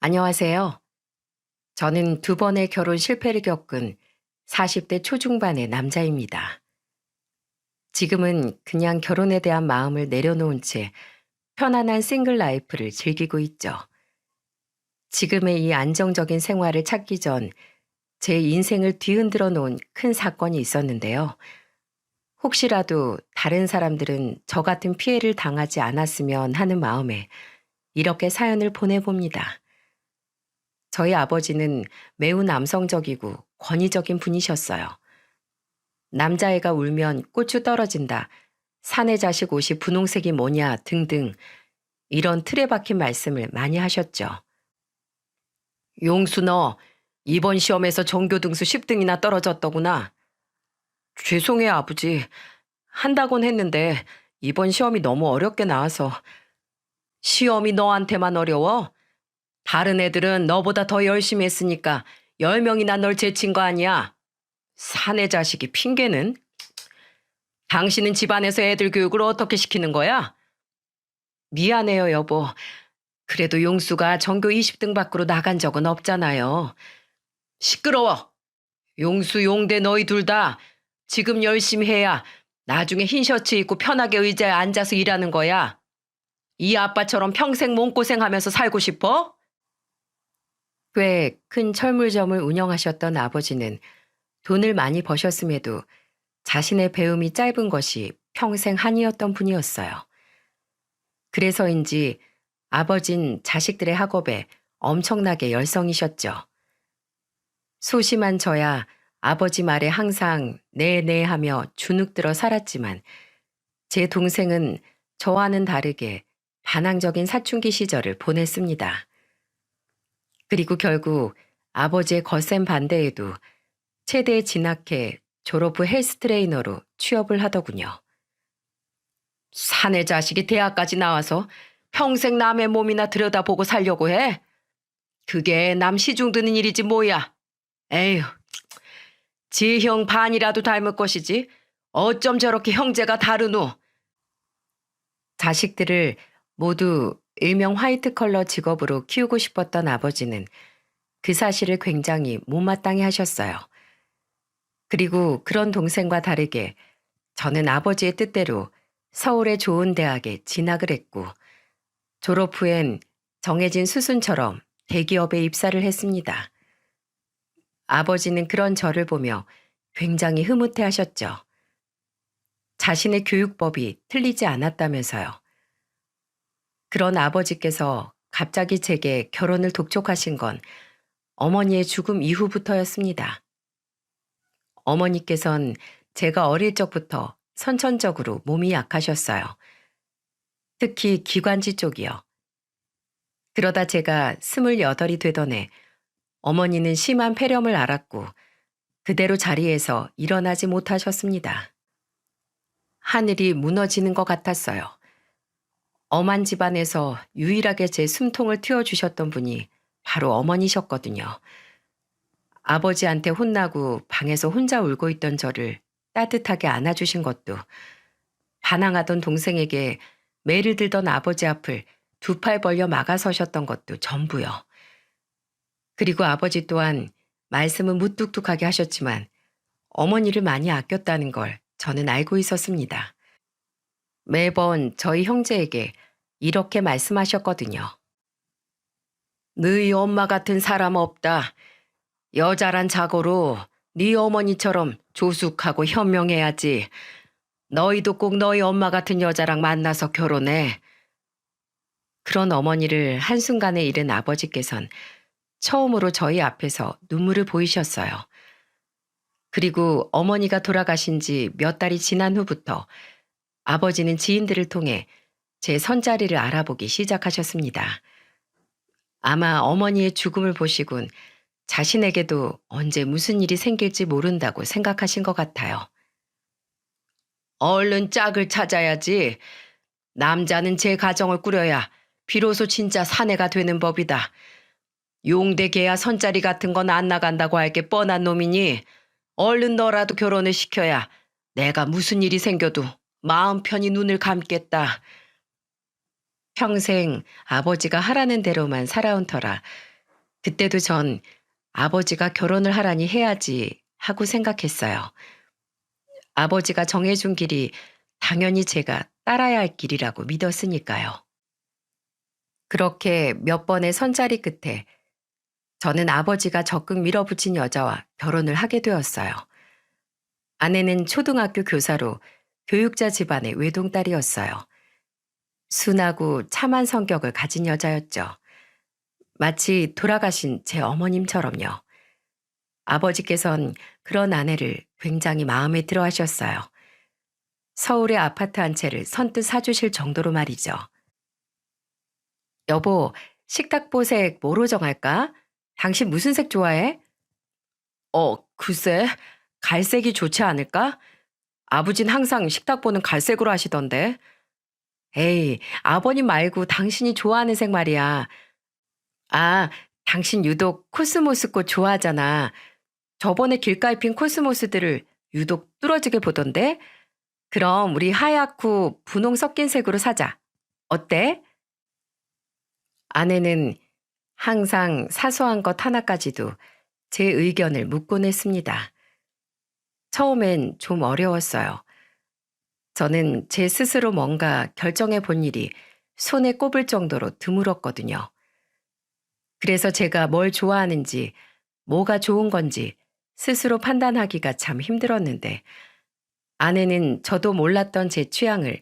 안녕하세요. 저는 두 번의 결혼 실패를 겪은 40대 초중반의 남자입니다. 지금은 그냥 결혼에 대한 마음을 내려놓은 채 편안한 싱글 라이프를 즐기고 있죠. 지금의 이 안정적인 생활을 찾기 전 제 인생을 뒤흔들어 놓은 큰 사건이 있었는데요. 혹시라도 다른 사람들은 저 같은 피해를 당하지 않았으면 하는 마음에 이렇게 사연을 보내봅니다. 저희 아버지는 매우 남성적이고 권위적인 분이셨어요. 남자애가 울면 고추 떨어진다, 사내 자식 옷이 분홍색이 뭐냐 등등 이런 틀에 박힌 말씀을 많이 하셨죠. 용수 너 이번 시험에서 전교등수 10등이나 떨어졌더구나. 죄송해요 아버지. 한다곤 했는데 이번 시험이 너무 어렵게 나와서. 시험이 너한테만 어려워? 다른 애들은 너보다 더 열심히 했으니까 10명이나 널 제친 거 아니야. 사내 자식이 핑계는? 당신은 집안에서 애들 교육을 어떻게 시키는 거야? 미안해요, 여보. 그래도 용수가 전교 20등 밖으로 나간 적은 없잖아요. 시끄러워. 용수, 용대 너희 둘 다 지금 열심히 해야 나중에 흰 셔츠 입고 편하게 의자에 앉아서 일하는 거야. 이 아빠처럼 평생 몸고생하면서 살고 싶어? 꽤 큰 철물점을 운영하셨던 아버지는 돈을 많이 버셨음에도 자신의 배움이 짧은 것이 평생 한이었던 분이었어요. 그래서인지 아버진 자식들의 학업에 엄청나게 열성이셨죠. 소심한 저야 아버지 말에 항상 네네 하며 주눅들어 살았지만 제 동생은 저와는 다르게 반항적인 사춘기 시절을 보냈습니다. 그리고 결국 아버지의 거센 반대에도 체대에 진학해 졸업 후 헬스 트레이너로 취업을 하더군요. 사내 자식이 대학까지 나와서 평생 남의 몸이나 들여다보고 살려고 해? 그게 남 시중 드는 일이지 뭐야. 에휴, 지 형 반이라도 닮을 것이지. 어쩜 저렇게 형제가 다르노? 자식들을 모두 일명 화이트 컬러 직업으로 키우고 싶었던 아버지는 그 사실을 굉장히 못마땅해 하셨어요. 그리고 그런 동생과 다르게 저는 아버지의 뜻대로 서울의 좋은 대학에 진학을 했고 졸업 후엔 정해진 수순처럼 대기업에 입사를 했습니다. 아버지는 그런 저를 보며 굉장히 흐뭇해 하셨죠. 자신의 교육법이 틀리지 않았다면서요. 그런 아버지께서 갑자기 제게 결혼을 독촉하신 건 어머니의 죽음 이후부터였습니다. 어머니께선 제가 어릴 적부터 선천적으로 몸이 약하셨어요. 특히 기관지 쪽이요. 그러다 제가 28이 되던 해 어머니는 심한 폐렴을 앓았고 그대로 자리에서 일어나지 못하셨습니다. 하늘이 무너지는 것 같았어요. 엄한 집안에서 유일하게 제 숨통을 트여주셨던 분이 바로 어머니셨거든요. 아버지한테 혼나고 방에서 혼자 울고 있던 저를 따뜻하게 안아주신 것도, 반항하던 동생에게 매를 들던 아버지 앞을 두 팔 벌려 막아서셨던 것도 전부요. 그리고 아버지 또한 말씀은 무뚝뚝하게 하셨지만 어머니를 많이 아꼈다는 걸 저는 알고 있었습니다. 매번 저희 형제에게 이렇게 말씀하셨거든요. 너희 엄마 같은 사람 없다. 여자란 자고로 네 어머니처럼 조숙하고 현명해야지. 너희도 꼭 너희 엄마 같은 여자랑 만나서 결혼해. 그런 어머니를 한순간에 잃은 아버지께선 처음으로 저희 앞에서 눈물을 보이셨어요. 그리고 어머니가 돌아가신 지 몇 달이 지난 후부터 아버지는 지인들을 통해 제 선자리를 알아보기 시작하셨습니다. 아마 어머니의 죽음을 보시곤 자신에게도 언제 무슨 일이 생길지 모른다고 생각하신 것 같아요. 얼른 짝을 찾아야지. 남자는 제 가정을 꾸려야 비로소 진짜 사내가 되는 법이다. 용대 개야 선자리 같은 건 안 나간다고 할 게 뻔한 놈이니 얼른 너라도 결혼을 시켜야 내가 무슨 일이 생겨도 마음 편히 눈을 감겠다. 평생 아버지가 하라는 대로만 살아온 터라 그때도 전 아버지가 결혼을 하라니 해야지 하고 생각했어요. 아버지가 정해준 길이 당연히 제가 따라야 할 길이라고 믿었으니까요. 그렇게 몇 번의 선자리 끝에 저는 아버지가 적극 밀어붙인 여자와 결혼을 하게 되었어요. 아내는 초등학교 교사로 교육자 집안의 외동딸이었어요. 순하고 참한 성격을 가진 여자였죠. 마치 돌아가신 제 어머님처럼요. 아버지께선 그런 아내를 굉장히 마음에 들어 하셨어요. 서울의 아파트 한 채를 선뜻 사주실 정도로 말이죠. 여보, 식탁보색 뭐로 정할까? 당신 무슨 색 좋아해? 글쎄, 갈색이 좋지 않을까? 아버진 항상 식탁보는 갈색으로 하시던데. 에이, 아버님 말고 당신이 좋아하는 색 말이야. 아, 당신 유독 코스모스 꽃 좋아하잖아. 저번에 길가에 핀 코스모스들을 유독 뚫어지게 보던데? 그럼 우리 하얗고 분홍 섞인 색으로 사자. 어때? 아내는 항상 사소한 것 하나까지도 제 의견을 묻곤 했습니다. 처음엔 좀 어려웠어요. 저는 제 스스로 뭔가 결정해 본 일이 손에 꼽을 정도로 드물었거든요. 그래서 제가 뭘 좋아하는지, 뭐가 좋은 건지 스스로 판단하기가 참 힘들었는데, 아내는 저도 몰랐던 제 취향을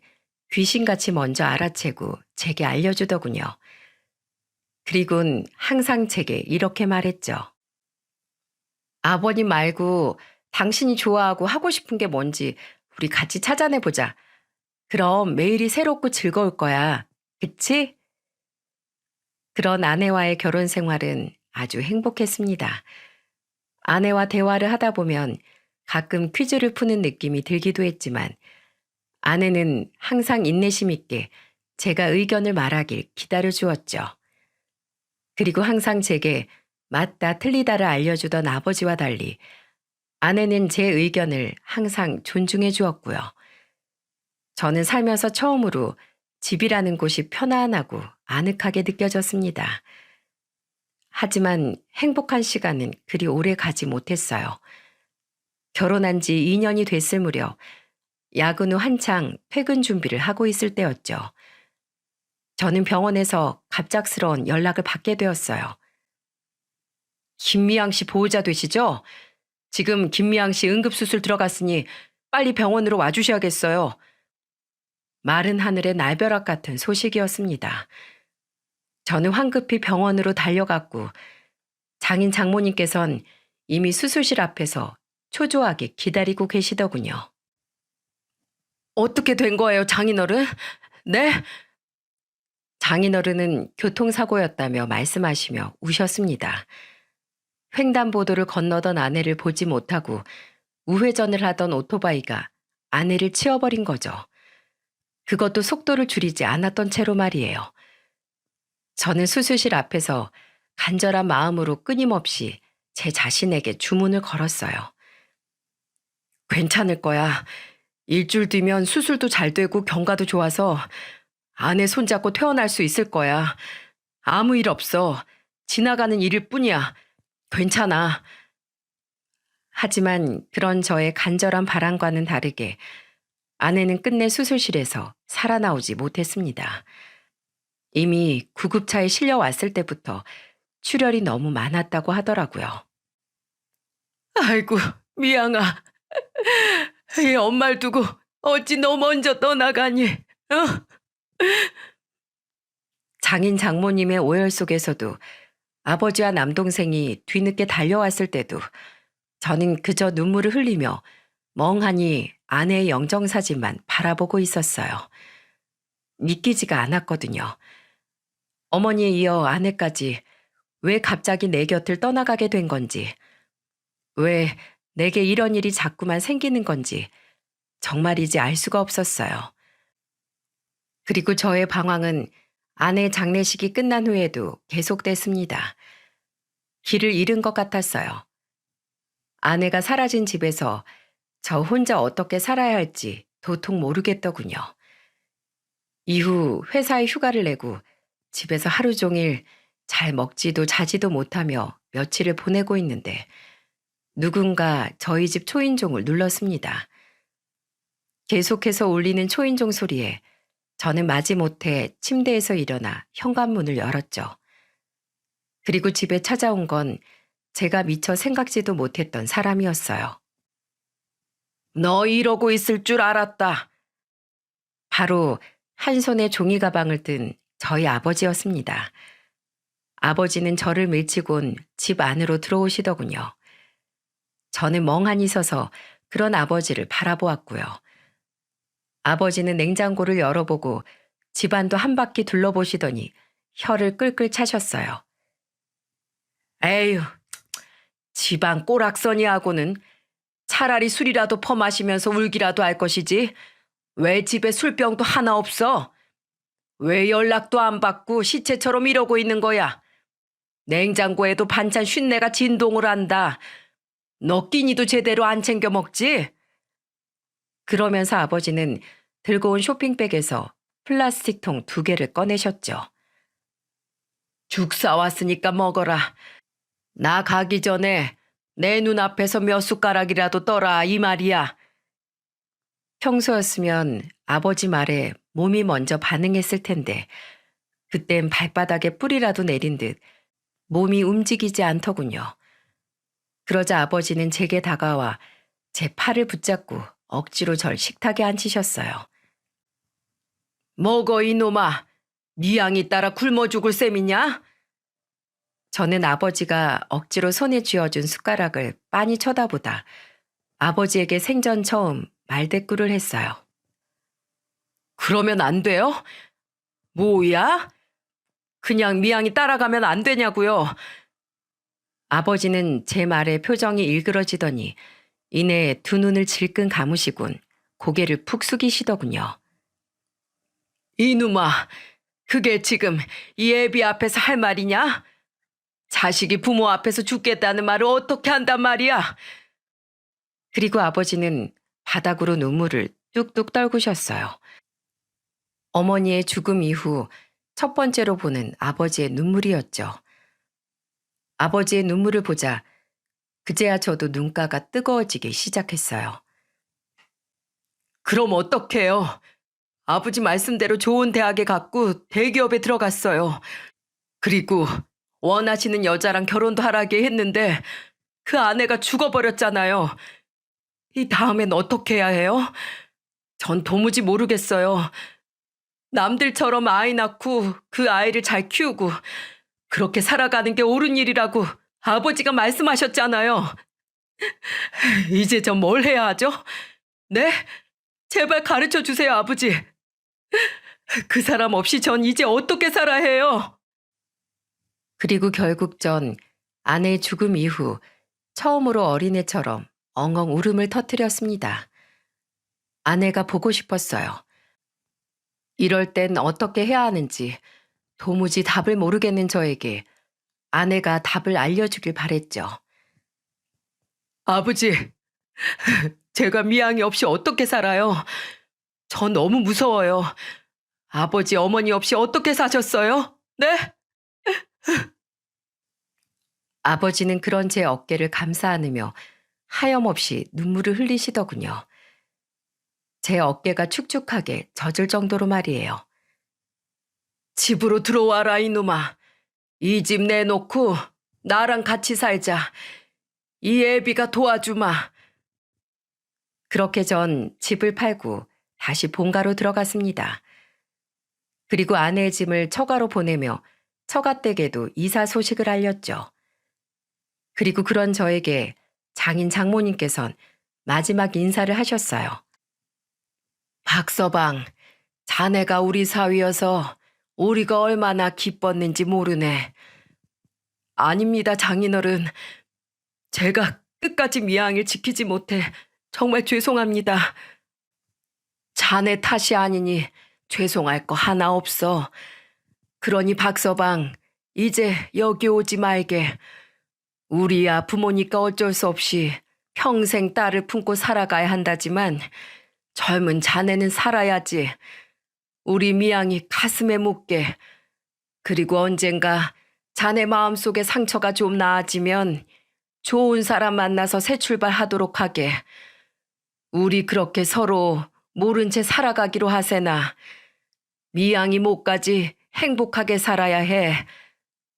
귀신같이 먼저 알아채고 제게 알려주더군요. 그리곤 항상 제게 이렇게 말했죠. 아버님 말고 당신이 좋아하고 하고 싶은 게 뭔지 우리 같이 찾아내보자. 그럼 매일이 새롭고 즐거울 거야. 그치? 그런 아내와의 결혼 생활은 아주 행복했습니다. 아내와 대화를 하다 보면 가끔 퀴즈를 푸는 느낌이 들기도 했지만 아내는 항상 인내심 있게 제가 의견을 말하길 기다려 주었죠. 그리고 항상 제게 맞다 틀리다를 알려주던 아버지와 달리 아내는 제 의견을 항상 존중해 주었고요. 저는 살면서 처음으로 집이라는 곳이 편안하고 아늑하게 느껴졌습니다. 하지만 행복한 시간은 그리 오래 가지 못했어요. 결혼한 지 2년이 됐을 무렵 야근 후 한창 퇴근 준비를 하고 있을 때였죠. 저는 병원에서 갑작스러운 연락을 받게 되었어요. 김미양 씨 보호자 되시죠? 지금 김미양 씨 응급수술 들어갔으니 빨리 병원으로 와주셔야겠어요. 마른 하늘의 날벼락 같은 소식이었습니다. 저는 황급히 병원으로 달려갔고 장인 장모님께선 이미 수술실 앞에서 초조하게 기다리고 계시더군요. 어떻게 된 거예요, 장인어른? 네? 장인어른은 교통사고였다며 말씀하시며 우셨습니다. 횡단보도를 건너던 아내를 보지 못하고 우회전을 하던 오토바이가 아내를 치어버린 거죠. 그것도 속도를 줄이지 않았던 채로 말이에요. 저는 수술실 앞에서 간절한 마음으로 끊임없이 제 자신에게 주문을 걸었어요. 괜찮을 거야. 일주일 뒤면 수술도 잘 되고 경과도 좋아서 아내 손잡고 퇴원할 수 있을 거야. 아무 일 없어. 지나가는 일일 뿐이야. 괜찮아. 하지만 그런 저의 간절한 바람과는 다르게 아내는 끝내 수술실에서 살아나오지 못했습니다. 이미 구급차에 실려왔을 때부터 출혈이 너무 많았다고 하더라고요. 아이고, 미양아. 이 엄마를 두고 어찌 너 먼저 떠나가니? 장인 장모님의 오열 속에서도 아버지와 남동생이 뒤늦게 달려왔을 때도 저는 그저 눈물을 흘리며 멍하니 아내의 영정사진만 바라보고 있었어요. 믿기지가 않았거든요. 어머니에 이어 아내까지 왜 갑자기 내 곁을 떠나가게 된 건지, 왜 내게 이런 일이 자꾸만 생기는 건지 정말이지 알 수가 없었어요. 그리고 저의 방황은 아내 장례식이 끝난 후에도 계속됐습니다. 길을 잃은 것 같았어요. 아내가 사라진 집에서 저 혼자 어떻게 살아야 할지 도통 모르겠더군요. 이후 회사에 휴가를 내고 집에서 하루 종일 잘 먹지도 자지도 못하며 며칠을 보내고 있는데 누군가 저희 집 초인종을 눌렀습니다. 계속해서 울리는 초인종 소리에 저는 마지못해 침대에서 일어나 현관문을 열었죠. 그리고 집에 찾아온 건 제가 미처 생각지도 못했던 사람이었어요. 너 이러고 있을 줄 알았다. 바로 한 손에 종이 가방을 든 저희 아버지였습니다. 아버지는 저를 밀치곤 집 안으로 들어오시더군요. 저는 멍하니 서서 그런 아버지를 바라보았고요. 아버지는 냉장고를 열어보고 집안도 한 바퀴 둘러보시더니 혀를 끌끌 차셨어요. 에휴, 집안 꼬락서니하고는 차라리 술이라도 퍼마시면서 울기라도 할 것이지 왜 집에 술병도 하나 없어? 왜 연락도 안 받고 시체처럼 이러고 있는 거야? 냉장고에도 반찬 쉰내가 진동을 한다. 너 끼니도 제대로 안 챙겨 먹지? 그러면서 아버지는 들고 온 쇼핑백에서 플라스틱 통 2개를 꺼내셨죠. 죽 사왔으니까 먹어라. 나 가기 전에 내 눈앞에서 몇 숟가락이라도 떠라 이 말이야. 평소였으면 아버지 말에 몸이 먼저 반응했을 텐데 그땐 발바닥에 뿌리라도 내린 듯 몸이 움직이지 않더군요. 그러자 아버지는 제게 다가와 제 팔을 붙잡고 억지로 절 식탁에 앉히셨어요. 먹어 이놈아. 네 양이 따라 굶어 죽을 셈이냐? 저는 아버지가 억지로 손에 쥐어준 숟가락을 빤히 쳐다보다 아버지에게 생전 처음 말대꾸를 했어요. 그러면 안 돼요? 뭐야? 그냥 미양이 따라가면 안 되냐고요. 아버지는 제 말에 표정이 일그러지더니 이내 2눈을 질끈 감으시곤 고개를 푹 숙이시더군요. 이놈아, 그게 지금 이 애비 앞에서 할 말이냐? 자식이 부모 앞에서 죽겠다는 말을 어떻게 한단 말이야? 그리고 아버지는 바닥으로 눈물을 뚝뚝 떨구셨어요. 어머니의 죽음 이후 첫 번째로 보는 아버지의 눈물이었죠. 아버지의 눈물을 보자 그제야 저도 눈가가 뜨거워지기 시작했어요. 그럼 어떡해요? 아버지 말씀대로 좋은 대학에 갔고 대기업에 들어갔어요. 그리고 원하시는 여자랑 결혼도 하라게 했는데 그 아내가 죽어버렸잖아요. 이 다음엔 어떻게 해야 해요? 전 도무지 모르겠어요. 남들처럼 아이 낳고 그 아이를 잘 키우고 그렇게 살아가는 게 옳은 일이라고 아버지가 말씀하셨잖아요. 이제 전 뭘 해야 하죠? 네? 제발 가르쳐 주세요, 아버지. 그 사람 없이 전 이제 어떻게 살아야 해요? 그리고 결국 전 아내의 죽음 이후 처음으로 어린애처럼 엉엉 울음을 터뜨렸습니다. 아내가 보고 싶었어요. 이럴 땐 어떻게 해야 하는지 도무지 답을 모르겠는 저에게 아내가 답을 알려주길 바랬죠. 아버지, 제가 미양이 없이 어떻게 살아요? 저 너무 무서워요. 아버지, 어머니 없이 어떻게 사셨어요? 네? 아버지는 그런 제 어깨를 감싸 안으며 하염없이 눈물을 흘리시더군요. 제 어깨가 축축하게 젖을 정도로 말이에요. 집으로 들어와라 이놈아. 이 집 내놓고 나랑 같이 살자. 이 애비가 도와주마. 그렇게 전 집을 팔고 다시 본가로 들어갔습니다. 그리고 아내의 짐을 처가로 보내며 처가댁에도 이사 소식을 알렸죠. 그리고 그런 저에게 장인 장모님께선 마지막 인사를 하셨어요. 박서방, 자네가 우리 사위여서 우리가 얼마나 기뻤는지 모르네. 아닙니다, 장인어른. 제가 끝까지 미양을 지키지 못해 정말 죄송합니다. 자네 탓이 아니니 죄송할 거 하나 없어. 그러니 박서방, 이제 여기 오지 말게. 우리야 부모니까 어쩔 수 없이 평생 딸을 품고 살아가야 한다지만 젊은 자네는 살아야지. 우리 미양이 가슴에 묻게. 그리고 언젠가 자네 마음속에 상처가 좀 나아지면 좋은 사람 만나서 새 출발하도록 하게. 우리 그렇게 서로 모른 채 살아가기로 하세나. 미양이 목까지 행복하게 살아야 해.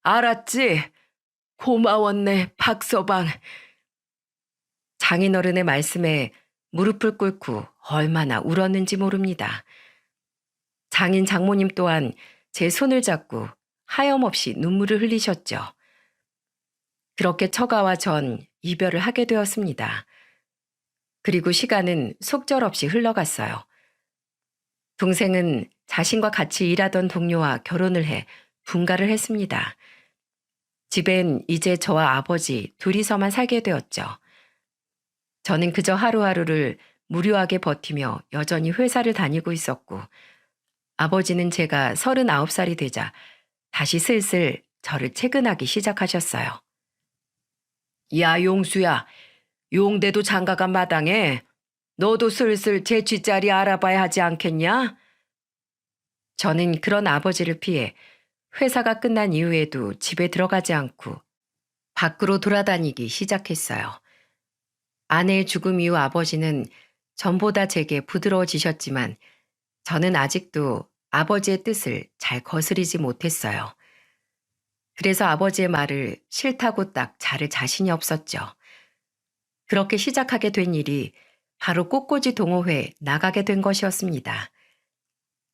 알았지? 고마웠네, 박서방. 장인어른의 말씀에 무릎을 꿇고 얼마나 울었는지 모릅니다. 장인 장모님 또한 제 손을 잡고 하염없이 눈물을 흘리셨죠. 그렇게 처가와 전 이별을 하게 되었습니다. 그리고 시간은 속절없이 흘러갔어요. 동생은 자신과 같이 일하던 동료와 결혼을 해 분가를 했습니다. 집엔 이제 저와 아버지 둘이서만 살게 되었죠. 저는 그저 하루하루를 무료하게 버티며 여전히 회사를 다니고 있었고, 아버지는 제가 39살이 되자 다시 슬슬 저를 채근하기 시작하셨어요. 야, 용수야. 용대도 장가간 마당에 너도 슬슬 재취자리 알아봐야 하지 않겠냐? 저는 그런 아버지를 피해 회사가 끝난 이후에도 집에 들어가지 않고 밖으로 돌아다니기 시작했어요. 아내의 죽음 이후 아버지는 전보다 제게 부드러워지셨지만 저는 아직도 아버지의 뜻을 잘 거스리지 못했어요. 그래서 아버지의 말을 싫다고 딱 자를 자신이 없었죠. 그렇게 시작하게 된 일이 바로 꽃꽂이 동호회에 나가게 된 것이었습니다.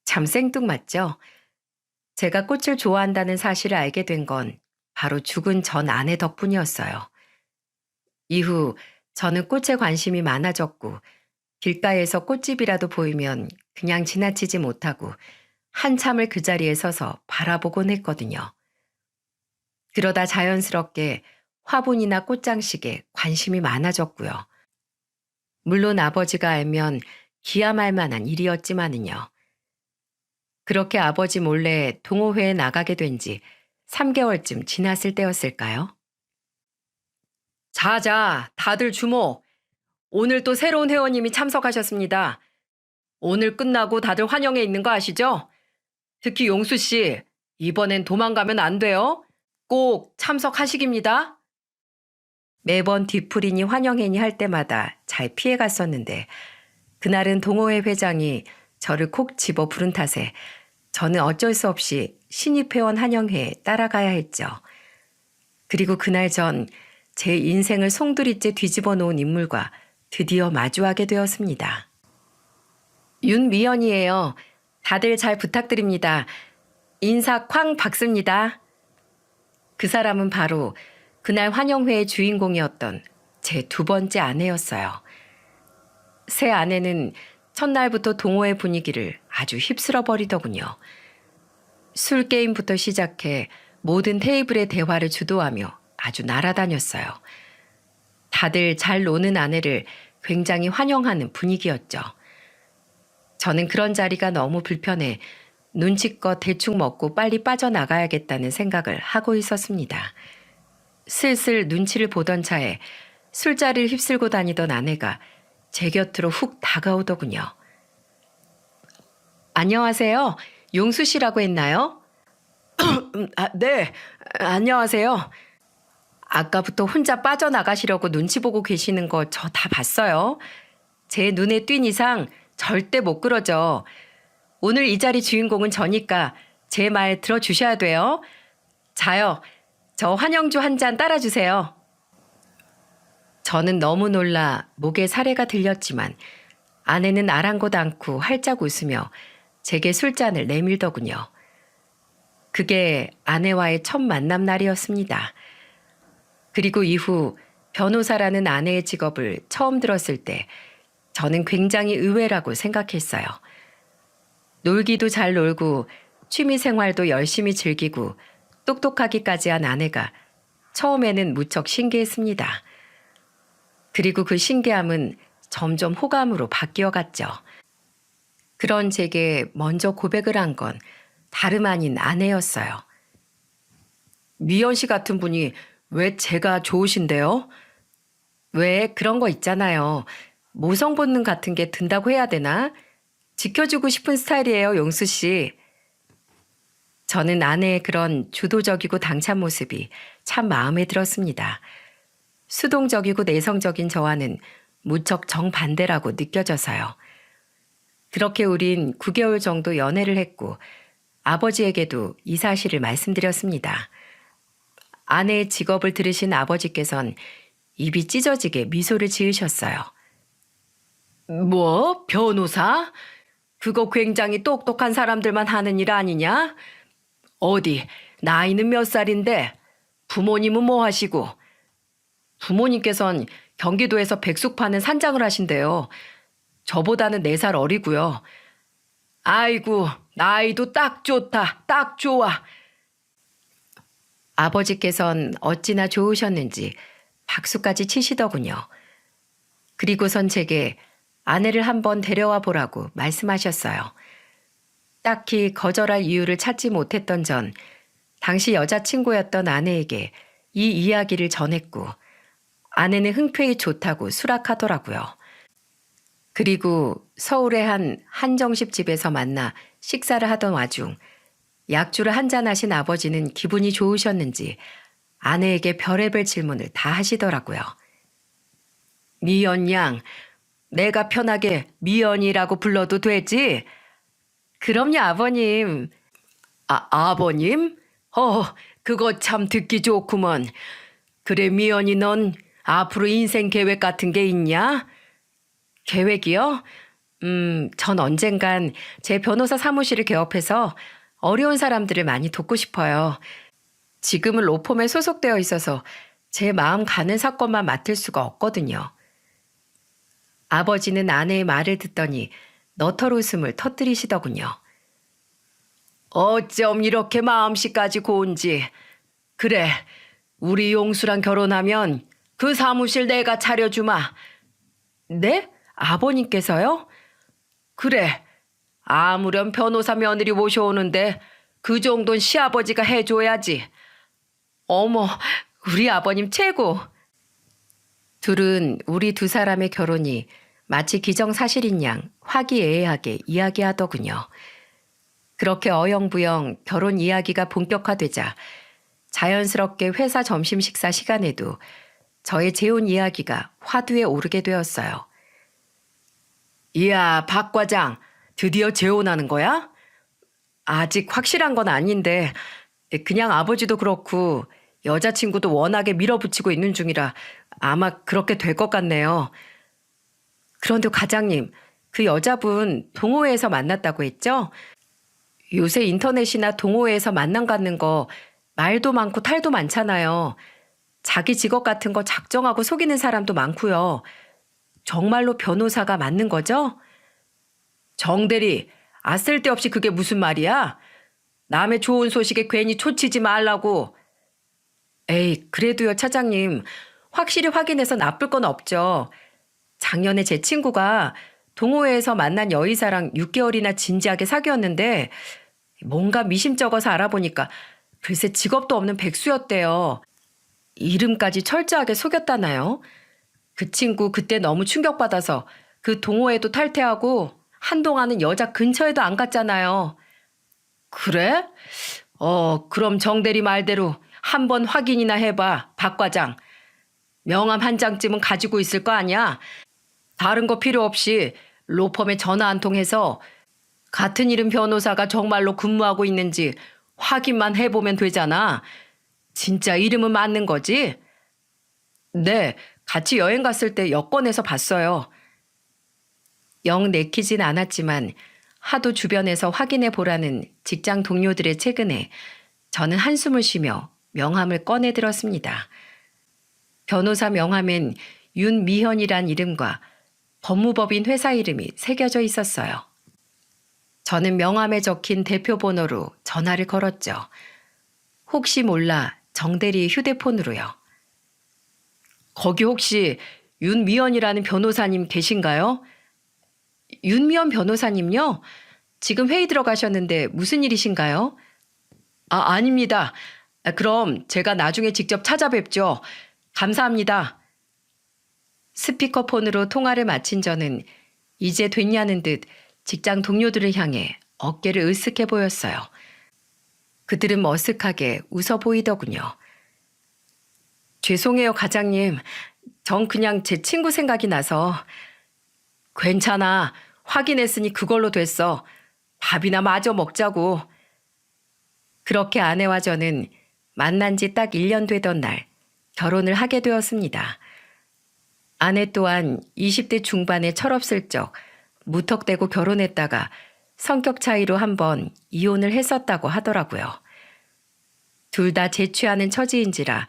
참 생뚱맞죠? 제가 꽃을 좋아한다는 사실을 알게 된 건 바로 죽은 전 아내 덕분이었어요. 이후 저는 꽃에 관심이 많아졌고 길가에서 꽃집이라도 보이면 그냥 지나치지 못하고 한참을 그 자리에 서서 바라보곤 했거든요. 그러다 자연스럽게 화분이나 꽃장식에 관심이 많아졌고요. 물론 아버지가 알면 기함할 만한 일이었지만은요. 그렇게 아버지 몰래 동호회에 나가게 된 지 3개월쯤 지났을 때였을까요? 자자, 다들 주목. 오늘 또 새로운 회원님이 참석하셨습니다. 오늘 끝나고 다들 환영회 있는 거 아시죠? 특히 용수 씨, 이번엔 도망가면 안 돼요. 꼭 참석하시깁니다. 매번 뒤풀이니 환영회니 할 때마다 잘 피해갔었는데 그날은 동호회 회장이 저를 콕 집어 부른 탓에 저는 어쩔 수 없이 신입회원 환영회에 따라가야 했죠. 그리고 그날 전 제 인생을 송두리째 뒤집어 놓은 인물과 드디어 마주하게 되었습니다. 윤미연이에요. 다들 잘 부탁드립니다. 인사 쾅 박습니다. 그 사람은 바로 그날 환영회의 주인공이었던 제 2번째 아내였어요. 새 아내는 첫날부터 동호회 분위기를 아주 휩쓸어 버리더군요. 술 게임부터 시작해 모든 테이블의 대화를 주도하며 아주 날아다녔어요. 다들 잘 노는 아내를 굉장히 환영하는 분위기였죠. 저는 그런 자리가 너무 불편해 눈치껏 대충 먹고 빨리 빠져나가야겠다는 생각을 하고 있었습니다. 슬슬 눈치를 보던 차에 술자리를 휩쓸고 다니던 아내가 제 곁으로 훅 다가오더군요. 안녕하세요. 용수 씨라고 했나요? 네, 안녕하세요. 아까부터 혼자 빠져나가시려고 눈치 보고 계시는 거 저 다 봤어요. 제 눈에 띈 이상 절대 못 그러죠. 오늘 이 자리 주인공은 저니까 제 말 들어주셔야 돼요. 자요, 저 환영주 한 잔 따라주세요. 저는 너무 놀라 목에 사례가 들렸지만 아내는 아랑곳 않고 활짝 웃으며 제게 술잔을 내밀더군요. 그게 아내와의 첫 만남 날이었습니다. 그리고 이후 변호사라는 아내의 직업을 처음 들었을 때 저는 굉장히 의외라고 생각했어요. 놀기도 잘 놀고 취미 생활도 열심히 즐기고 똑똑하기까지 한 아내가 처음에는 무척 신기했습니다. 그리고 그 신기함은 점점 호감으로 바뀌어 갔죠. 그런 제게 먼저 고백을 한 건 다름 아닌 아내였어요. 미연 씨 같은 분이 왜 제가 좋으신데요? 왜 그런 거 있잖아요. 모성 본능 같은 게 든다고 해야 되나? 지켜주고 싶은 스타일이에요, 용수 씨. 저는 아내의 그런 주도적이고 당찬 모습이 참 마음에 들었습니다. 수동적이고 내성적인 저와는 무척 정반대라고 느껴져서요. 그렇게 우린 9개월 정도 연애를 했고 아버지에게도 이 사실을 말씀드렸습니다. 아내의 직업을 들으신 아버지께선 입이 찢어지게 미소를 지으셨어요. 뭐? 변호사? 그거 굉장히 똑똑한 사람들만 하는 일 아니냐? 어디, 나이는 몇 살인데? 부모님은 뭐 하시고? 부모님께선 경기도에서 백숙 파는 산장을 하신대요. 저보다는 4살 어리고요. 아이고, 나이도 딱 좋다, 딱 좋아. 아버지께선 어찌나 좋으셨는지 박수까지 치시더군요. 그리고선 제게 아내를 한번 데려와 보라고 말씀하셨어요. 딱히 거절할 이유를 찾지 못했던 전 당시 여자친구였던 아내에게 이 이야기를 전했고 아내는 흔쾌히 좋다고 수락하더라고요. 그리고 서울의 한 한정식 집에서 만나 식사를 하던 와중 약주를 한잔 하신 아버지는 기분이 좋으셨는지 아내에게 별의별 질문을 다 하시더라고요. 미연 양, 내가 편하게 미연이라고 불러도 되지? 그럼요, 아버님. 아버님? 그거 참 듣기 좋구먼. 그래, 미연이 넌 앞으로 인생 계획 같은 게 있냐? 계획이요? 전 언젠간 제 변호사 사무실을 개업해서 어려운 사람들을 많이 돕고 싶어요. 지금은 로펌에 소속되어 있어서 제 마음 가는 사건만 맡을 수가 없거든요. 아버지는 아내의 말을 듣더니 너털 웃음을 터뜨리시더군요. 어쩜 이렇게 마음씨까지 고운지. 그래, 우리 용수랑 결혼하면 그 사무실 내가 차려주마. 네? 아버님께서요? 그래, 아무렴 변호사 며느리 모셔오는데 그 정도는 시아버지가 해줘야지. 어머, 우리 아버님 최고. 둘은 우리 2사람의 결혼이 마치 기정사실인 양 화기애애하게 이야기하더군요. 그렇게 어영부영 결혼 이야기가 본격화되자 자연스럽게 회사 점심 식사 시간에도 저의 재혼 이야기가 화두에 오르게 되었어요. 이야, 박 과장, 드디어 재혼하는 거야? 아직 확실한 건 아닌데 그냥 아버지도 그렇고 여자친구도 워낙에 밀어붙이고 있는 중이라 아마 그렇게 될 것 같네요. 그런데 과장님, 그 여자분 동호회에서 만났다고 했죠? 요새 인터넷이나 동호회에서 만남 갖는 거 말도 많고 탈도 많잖아요. 자기 직업 같은 거 작정하고 속이는 사람도 많고요. 정말로 변호사가 맞는 거죠? 정대리, 쓸데없이 그게 무슨 말이야? 남의 좋은 소식에 괜히 초치지 말라고. 에이, 그래도요, 차장님. 확실히 확인해서 나쁠 건 없죠. 작년에 제 친구가 동호회에서 만난 여의사랑 6개월이나 진지하게 사귀었는데 뭔가 미심쩍어서 알아보니까 글쎄 직업도 없는 백수였대요. 이름까지 철저하게 속였다나요? 그 친구 그때 너무 충격받아서 그 동호회도 탈퇴하고 한동안은 여자 근처에도 안 갔잖아요. 그래? 그럼 정대리 말대로 한번 확인이나 해봐, 박 과장. 명함 한 장쯤은 가지고 있을 거 아니야? 다른 거 필요 없이 로펌에 전화 한 통 해서 같은 이름 변호사가 정말로 근무하고 있는지 확인만 해보면 되잖아. 진짜 이름은 맞는 거지? 네, 같이 여행 갔을 때 여권에서 봤어요. 영 내키진 않았지만 하도 주변에서 확인해 보라는 직장 동료들의 최근에 저는 한숨을 쉬며 명함을 꺼내 들었습니다. 변호사 명함엔 윤미현이란 이름과 법무법인 회사 이름이 새겨져 있었어요. 저는 명함에 적힌 대표 번호로 전화를 걸었죠. 혹시 몰라 정대리 휴대폰으로요. 거기 혹시 윤미현이라는 변호사님 계신가요? 윤미현 변호사님요? 지금 회의 들어가셨는데 무슨 일이신가요? 아닙니다. 그럼 제가 나중에 직접 찾아뵙죠. 감사합니다. 스피커폰으로 통화를 마친 저는 이제 됐냐는 듯 직장 동료들을 향해 어깨를 으쓱해 보였어요. 그들은 머쓱하게 웃어 보이더군요. 죄송해요, 과장님. 전 그냥 제 친구 생각이 나서. 괜찮아. 확인했으니 그걸로 됐어. 밥이나 마저 먹자고. 그렇게 아내와 저는 만난 지 딱 1년 되던 날 결혼을 하게 되었습니다. 아내 또한 20대 중반에 철없을 적 무턱대고 결혼했다가 성격 차이로 한번 이혼을 했었다고 하더라고요. 둘 다 재취하는 처지인지라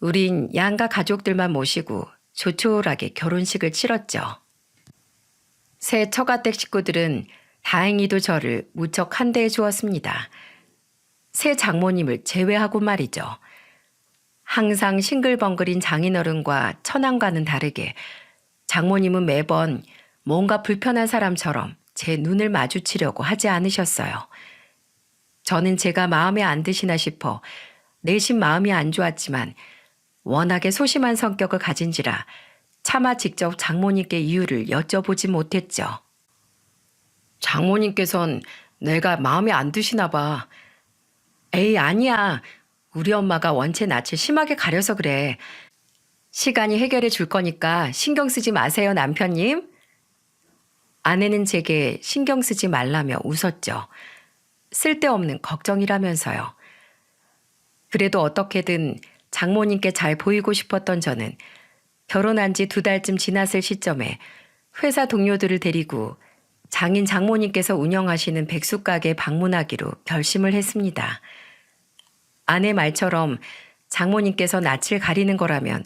우린 양가 가족들만 모시고 조촐하게 결혼식을 치렀죠. 새 처가댁 식구들은 다행히도 저를 무척 환대해 주었습니다. 새 장모님을 제외하고 말이죠. 항상 싱글벙글인 장인어른과 처남과는 다르게 장모님은 매번 뭔가 불편한 사람처럼 제 눈을 마주치려고 하지 않으셨어요. 저는 제가 마음에 안 드시나 싶어 내심 마음이 안 좋았지만 워낙에 소심한 성격을 가진지라 차마 직접 장모님께 이유를 여쭤보지 못했죠. 장모님께선 내가 마음에 안 드시나 봐. 에이, 아니야. 우리 엄마가 원체 낯을 심하게 가려서 그래. 시간이 해결해 줄 거니까 신경 쓰지 마세요, 남편님. 아내는 제게 신경 쓰지 말라며 웃었죠. 쓸데없는 걱정이라면서요. 그래도 어떻게든 장모님께 잘 보이고 싶었던 저는 결혼한 지 2달쯤 지났을 시점에 회사 동료들을 데리고 장인 장모님께서 운영하시는 백숙가게에 방문하기로 결심을 했습니다. 아내 말처럼 장모님께서 낯을 가리는 거라면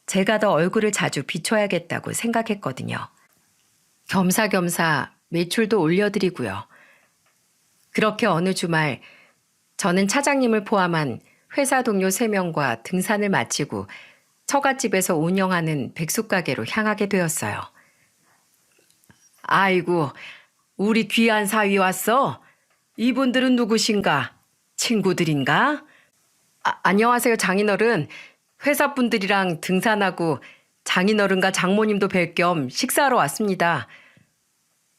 제가 더 얼굴을 자주 비춰야겠다고 생각했거든요. 겸사겸사 매출도 올려드리고요. 그렇게 어느 주말 저는 차장님을 포함한 회사 동료 3명과 등산을 마치고 처갓집에서 운영하는 백숙가게로 향하게 되었어요. 아이고, 우리 귀한 사위 왔어? 이분들은 누구신가? 친구들인가? 안녕하세요, 장인어른. 회사분들이랑 등산하고 장인어른과 장모님도 뵐 겸 식사하러 왔습니다.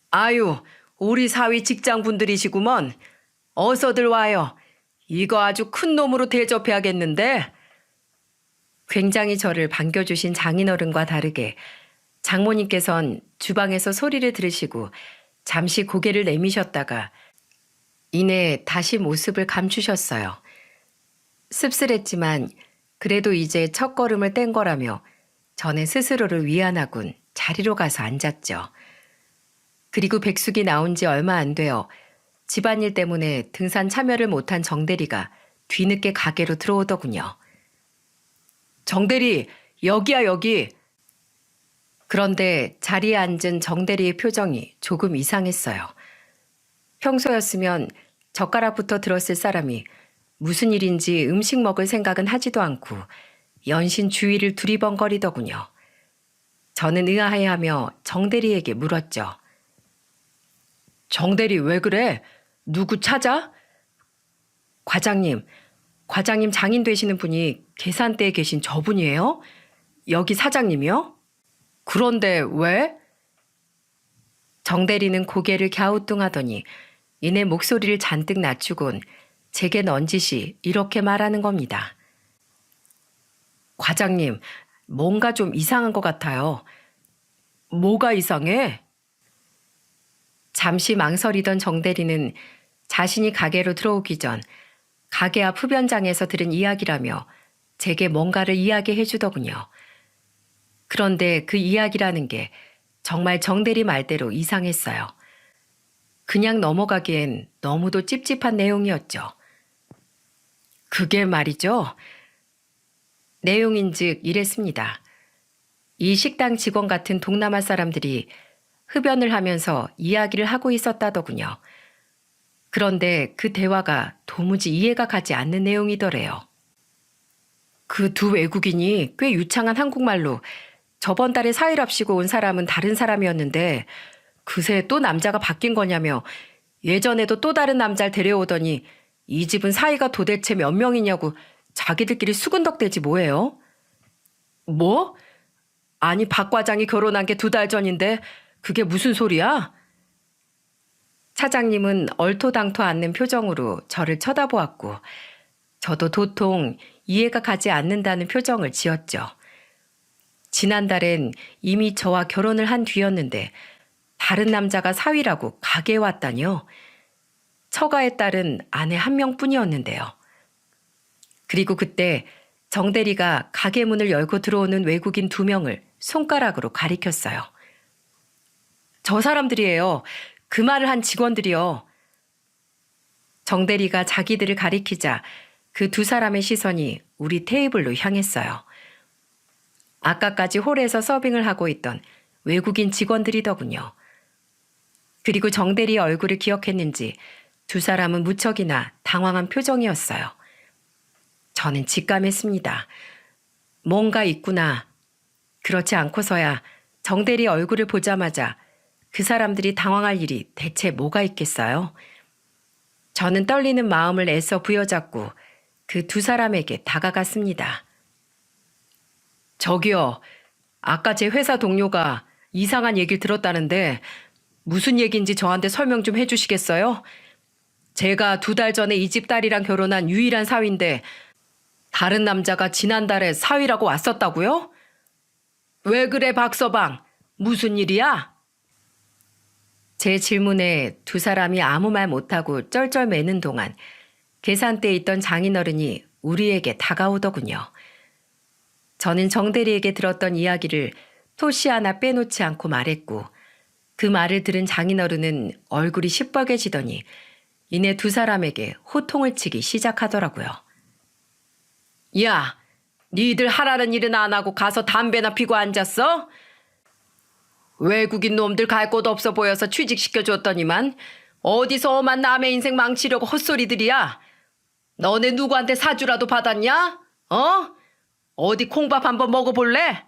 아유, 우리 사위 직장분들이시구먼. 어서들 와요. 이거 아주 큰 놈으로 대접해야겠는데. 굉장히 저를 반겨주신 장인어른과 다르게 장모님께선 주방에서 소리를 들으시고 잠시 고개를 내미셨다가 이내 다시 모습을 감추셨어요. 씁쓸했지만 그래도 이제 첫 걸음을 뗀 거라며 저는 스스로를 위안하군 자리로 가서 앉았죠. 그리고 백숙이 나온 지 얼마 안 되어 집안일 때문에 등산 참여를 못한 정대리가 뒤늦게 가게로 들어오더군요. 정대리, 여기야 여기. 그런데 자리에 앉은 정대리의 표정이 조금 이상했어요. 평소였으면 젓가락부터 들었을 사람이 무슨 일인지 음식 먹을 생각은 하지도 않고 연신 주위를 두리번거리더군요. 저는 의아해하며 정대리에게 물었죠. 정대리 왜 그래? 누구 찾아? 과장님 장인 되시는 분이 계산대에 계신 저분이에요? 여기 사장님이요? 그런데 왜? 정대리는 고개를 갸우뚱하더니 이내 목소리를 잔뜩 낮추곤 제게 넌지시 이렇게 말하는 겁니다. 과장님, 뭔가 좀 이상한 것 같아요. 뭐가 이상해? 잠시 망설이던 정대리는 자신이 가게로 들어오기 전 가게 앞 흡연장에서 들은 이야기라며 제게 뭔가를 이야기해 주더군요. 그런데 그 이야기라는 게 정말 정대리 말대로 이상했어요. 그냥 넘어가기엔 너무도 찝찝한 내용이었죠. 그게 말이죠. 내용인즉 이랬습니다. 이 식당 직원 같은 동남아 사람들이 흡연을 하면서 이야기를 하고 있었다더군요. 그런데 그 대화가 도무지 이해가 가지 않는 내용이더래요. 그 2 외국인이 꽤 유창한 한국말로 저번 달에 사일합시고 온 사람은 다른 사람이었는데 그새 또 남자가 바뀐 거냐며 예전에도 또 다른 남자를 데려오더니 이 집은 사이가 도대체 몇 명이냐고 자기들끼리 수근덕대지 뭐예요? 뭐? 아니 박 과장이 결혼한 게 2달 전인데 그게 무슨 소리야? 차장님은 얼토당토 않는 표정으로 저를 쳐다보았고 저도 도통 이해가 가지 않는다는 표정을 지었죠. 지난달엔 이미 저와 결혼을 한 뒤였는데 다른 남자가 사위라고 가게에 왔다니요. 처가의 딸은 아내 한 명뿐이었는데요. 그리고 그때 정 대리가 가게 문을 열고 들어오는 외국인 2명을 손가락으로 가리켰어요. 저 사람들이에요. 그 말을 한 직원들이요. 정 대리가 자기들을 가리키자 그 2사람의 시선이 우리 테이블로 향했어요. 아까까지 홀에서 서빙을 하고 있던 외국인 직원들이더군요. 그리고 정 대리의 얼굴을 기억했는지 2사람은 무척이나 당황한 표정이었어요. 저는 직감했습니다. 뭔가 있구나. 그렇지 않고서야 정 대리 얼굴을 보자마자 그 사람들이 당황할 일이 대체 뭐가 있겠어요? 저는 떨리는 마음을 애써 부여잡고 그 2사람에게 다가갔습니다. 저기요, 아까 제 회사 동료가 이상한 얘기를 들었다는데 무슨 얘기인지 저한테 설명 좀 해주시겠어요? 제가 2달 전에 이 집 딸이랑 결혼한 유일한 사위인데 다른 남자가 지난달에 사위라고 왔었다고요? 왜 그래 박서방? 무슨 일이야? 제 질문에 2사람이 아무 말 못하고 쩔쩔매는 동안 계산대에 있던 장인어른이 우리에게 다가오더군요. 저는 정 대리에게 들었던 이야기를 토시 하나 빼놓지 않고 말했고 그 말을 들은 장인어른은 얼굴이 시뻘개지더니 이내 2사람에게 호통을 치기 시작하더라고요. 야, 니들 하라는 일은 안 하고 가서 담배나 피고 앉았어? 외국인 놈들 갈 곳 없어 보여서 취직시켜줬더니만 어디서 엄한 남의 인생 망치려고 헛소리들이야. 너네 누구한테 사주라도 받았냐? 어? 어디 콩밥 한번 먹어볼래?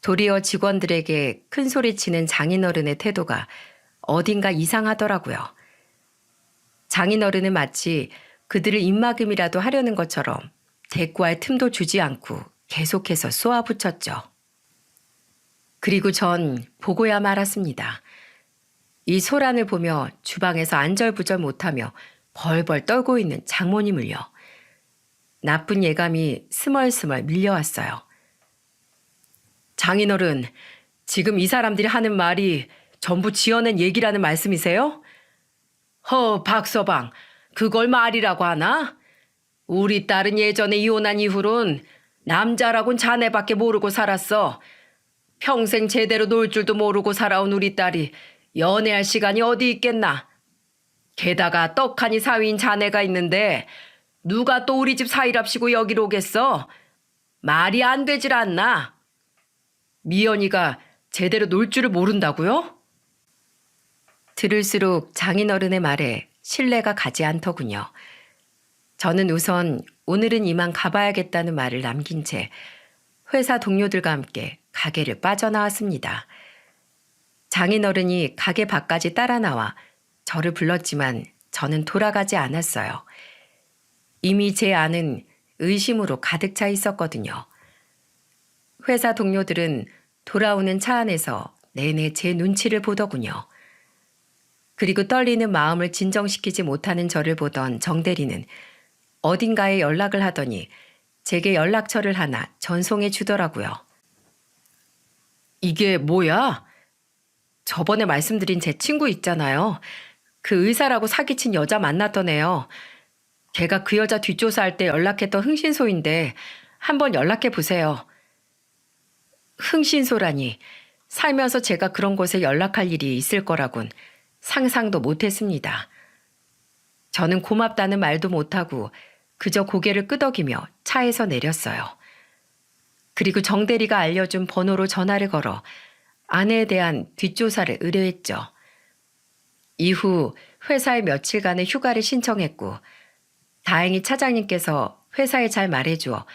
도리어 직원들에게 큰 소리치는 장인어른의 태도가 어딘가 이상하더라고요. 장인어른은 마치 그들을 입막음이라도 하려는 것처럼 대꾸할 틈도 주지 않고 계속해서 쏘아붙였죠. 그리고 전 보고야 말았습니다. 이 소란을 보며 주방에서 안절부절 못하며 벌벌 떨고 있는 장모님을요. 나쁜 예감이 스멀스멀 밀려왔어요. 장인어른, 지금 이 사람들이 하는 말이 전부 지어낸 얘기라는 말씀이세요? 박서방, 그걸 말이라고 하나? 우리 딸은 예전에 이혼한 이후론 남자라곤 자네밖에 모르고 살았어. 평생 제대로 놀 줄도 모르고 살아온 우리 딸이 연애할 시간이 어디 있겠나. 게다가 떡하니 사위인 자네가 있는데 누가 또 우리 집 사위랍시고 여기로 오겠어? 말이 안 되질 않나? 미연이가 제대로 놀 줄을 모른다고요? 들을수록 장인어른의 말에 신뢰가 가지 않더군요. 저는 우선 오늘은 이만 가봐야겠다는 말을 남긴 채 회사 동료들과 함께 가게를 빠져나왔습니다. 장인어른이 가게 밖까지 따라 나와 저를 불렀지만 저는 돌아가지 않았어요. 이미 제 안은 의심으로 가득 차 있었거든요. 회사 동료들은 돌아오는 차 안에서 내내 제 눈치를 보더군요. 그리고 떨리는 마음을 진정시키지 못하는 저를 보던 정 대리는 어딘가에 연락을 하더니 제게 연락처를 하나 전송해 주더라고요. 이게 뭐야? 저번에 말씀드린 제 친구 있잖아요. 그 의사라고 사기친 여자 만났던 애요. 걔가 그 여자 뒷조사할 때 연락했던 흥신소인데 한번 연락해 보세요. 흥신소라니, 살면서 제가 그런 곳에 연락할 일이 있을 거라곤 상상도 못했습니다. 저는 고맙다는 말도 못하고 그저 고개를 끄덕이며 차에서 내렸어요. 그리고 정 대리가 알려준 번호로 전화를 걸어 아내에 대한 뒷조사를 의뢰했죠. 이후 회사에 며칠간의 휴가를 신청했고 다행히 차장님께서 회사에 잘 말해주어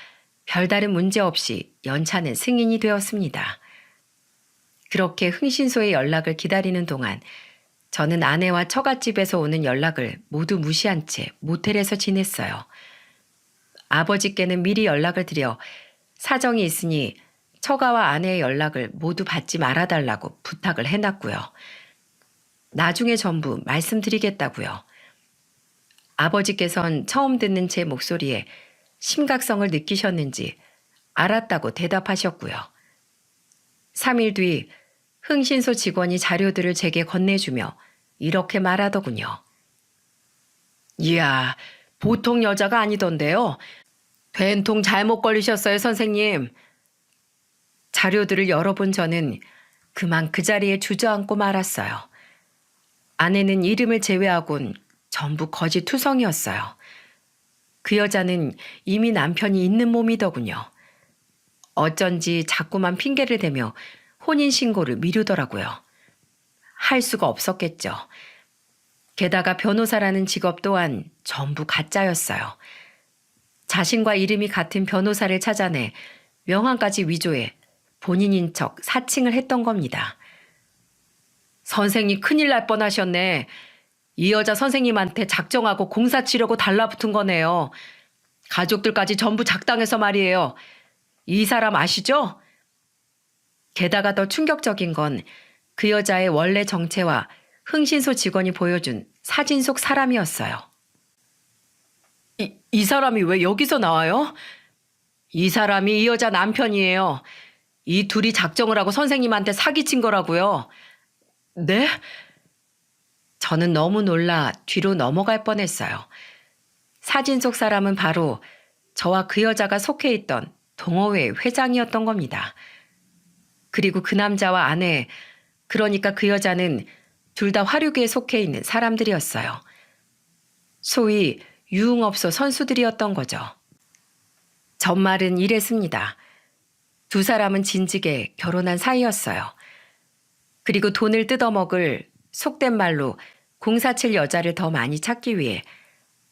별다른 문제 없이 연차는 승인이 되었습니다. 그렇게 흥신소의 연락을 기다리는 동안 저는 아내와 처갓집에서 오는 연락을 모두 무시한 채 모텔에서 지냈어요. 아버지께는 미리 연락을 드려 사정이 있으니 처가와 아내의 연락을 모두 받지 말아달라고 부탁을 해놨고요. 나중에 전부 말씀드리겠다고요. 아버지께선 처음 듣는 제 목소리에 심각성을 느끼셨는지 알았다고 대답하셨고요. 3일 뒤 흥신소 직원이 자료들을 제게 건네주며 이렇게 말하더군요. 이야, 보통 여자가 아니던데요. 된통 잘못 걸리셨어요, 선생님. 자료들을 열어본 저는 그만 그 자리에 주저앉고 말았어요. 아내는 이름을 제외하곤 전부 거짓 투성이었어요. 그 여자는 이미 남편이 있는 몸이더군요. 어쩐지 자꾸만 핑계를 대며 혼인신고를 미루더라고요. 할 수가 없었겠죠. 게다가 변호사라는 직업 또한 전부 가짜였어요. 자신과 이름이 같은 변호사를 찾아내 명함까지 위조해 본인인 척 사칭을 했던 겁니다. 선생님 큰일 날 뻔하셨네. 이 여자 선생님한테 작정하고 공사 치려고 달라붙은 거네요. 가족들까지 전부 작당해서 말이에요. 이 사람 아시죠? 게다가 더 충격적인 건 그 여자의 원래 정체와 흥신소 직원이 보여준 사진 속 사람이었어요. 이 사람이 왜 여기서 나와요? 이 사람이 이 여자 남편이에요. 이 둘이 작정을 하고 선생님한테 사기친 거라고요. 네? 저는 너무 놀라 뒤로 넘어갈 뻔했어요. 사진 속 사람은 바로 저와 그 여자가 속해 있던 동호회 회장이었던 겁니다. 그리고 그 남자와 아내, 그러니까 그 여자는 둘 다 화류계에 속해 있는 사람들이었어요. 소위 유흥업소 선수들이었던 거죠. 전말은 이랬습니다. 두 사람은 진즉에 결혼한 사이였어요. 그리고 돈을 뜯어먹을 속된 말로 공사칠 여자를 더 많이 찾기 위해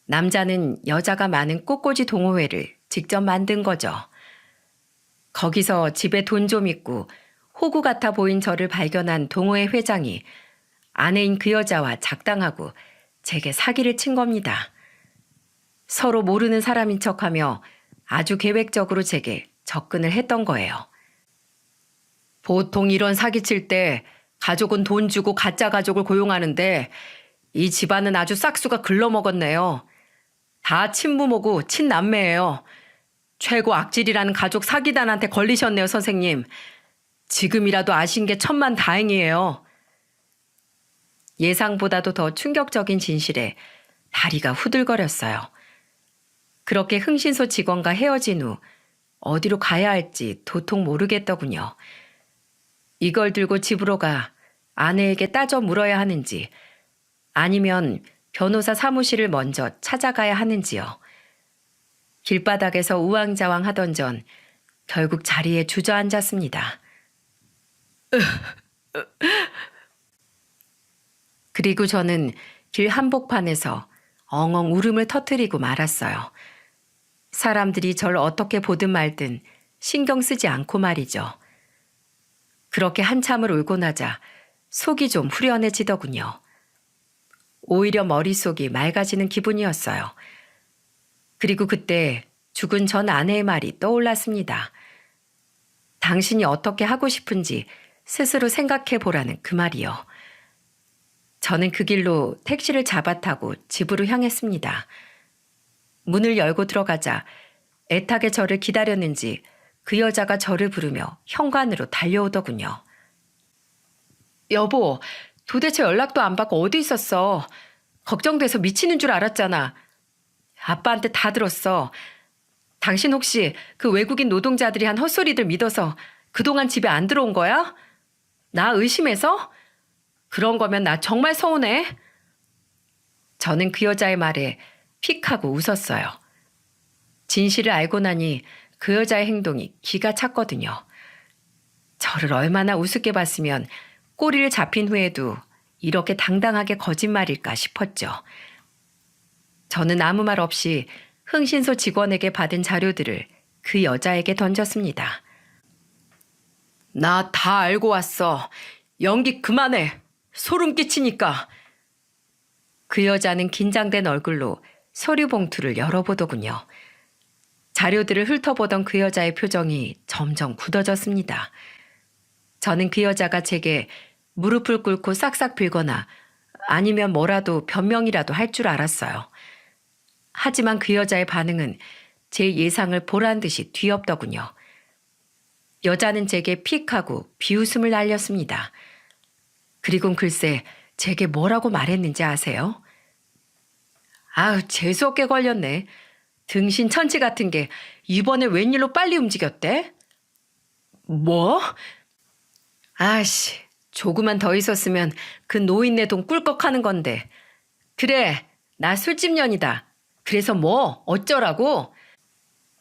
남자는 여자가 많은 꽃꽂이 동호회를 직접 만든 거죠. 거기서 집에 돈 좀 있고 호구 같아 보인 저를 발견한 동호회 회장이 아내인 그 여자와 작당하고 제게 사기를 친 겁니다. 서로 모르는 사람인 척하며 아주 계획적으로 제게 접근을 했던 거예요. 보통 이런 사기칠 때 가족은 돈 주고 가짜 가족을 고용하는데 이 집안은 아주 싹수가 글러먹었네요. 다 친부모고 친남매예요. 최고 악질이라는 가족 사기단한테 걸리셨네요, 선생님. 지금이라도 아신 게 천만 다행이에요. 예상보다도 더 충격적인 진실에 다리가 후들거렸어요. 그렇게 흥신소 직원과 헤어진 후 어디로 가야 할지 도통 모르겠더군요. 이걸 들고 집으로 가 아내에게 따져 물어야 하는지 아니면 변호사 사무실을 먼저 찾아가야 하는지요. 길바닥에서 우왕좌왕 하던 전 결국 자리에 주저앉았습니다. 그리고 저는 길 한복판에서 엉엉 울음을 터뜨리고 말았어요. 사람들이 절 어떻게 보든 말든 신경 쓰지 않고 말이죠. 그렇게 한참을 울고 나자 속이 좀 후련해지더군요. 오히려 머릿속이 맑아지는 기분이었어요. 그리고 그때 죽은 전 아내의 말이 떠올랐습니다. 당신이 어떻게 하고 싶은지 스스로 생각해 보라는 그 말이요. 저는 그 길로 택시를 잡아 타고 집으로 향했습니다. 문을 열고 들어가자 애타게 저를 기다렸는지 그 여자가 저를 부르며 현관으로 달려오더군요. 여보, 도대체 연락도 안 받고 어디 있었어? 걱정돼서 미치는 줄 알았잖아. 아빠한테 다 들었어. 당신 혹시 그 외국인 노동자들이 한 헛소리들 믿어서 그동안 집에 안 들어온 거야? 나 의심해서? 그런 거면 나 정말 서운해. 저는 그 여자의 말에 픽 하고 웃었어요. 진실을 알고 나니 그 여자의 행동이 기가 찼거든요. 저를 얼마나 우습게 봤으면 꼬리를 잡힌 후에도 이렇게 당당하게 거짓말일까 싶었죠. 저는 아무 말 없이 흥신소 직원에게 받은 자료들을 그 여자에게 던졌습니다. 나 다 알고 왔어. 연기 그만해. 소름 끼치니까. 그 여자는 긴장된 얼굴로 서류 봉투를 열어보더군요. 자료들을 훑어보던 그 여자의 표정이 점점 굳어졌습니다. 저는 그 여자가 제게 무릎을 꿇고 싹싹 빌거나 아니면 뭐라도 변명이라도 할 줄 알았어요. 하지만 그 여자의 반응은 제 예상을 보란 듯이 뒤엎더군요. 여자는 제게 픽하고 비웃음을 날렸습니다. 그리곤 글쎄 제게 뭐라고 말했는지 아세요? 아우, 재수없게 걸렸네. 등신 천치 같은 게 이번에 웬일로 빨리 움직였대? 뭐? 아씨, 조금만 더 있었으면 그 노인네 돈 꿀꺽하는 건데. 그래, 나 술집년이다. 그래서 뭐 어쩌라고?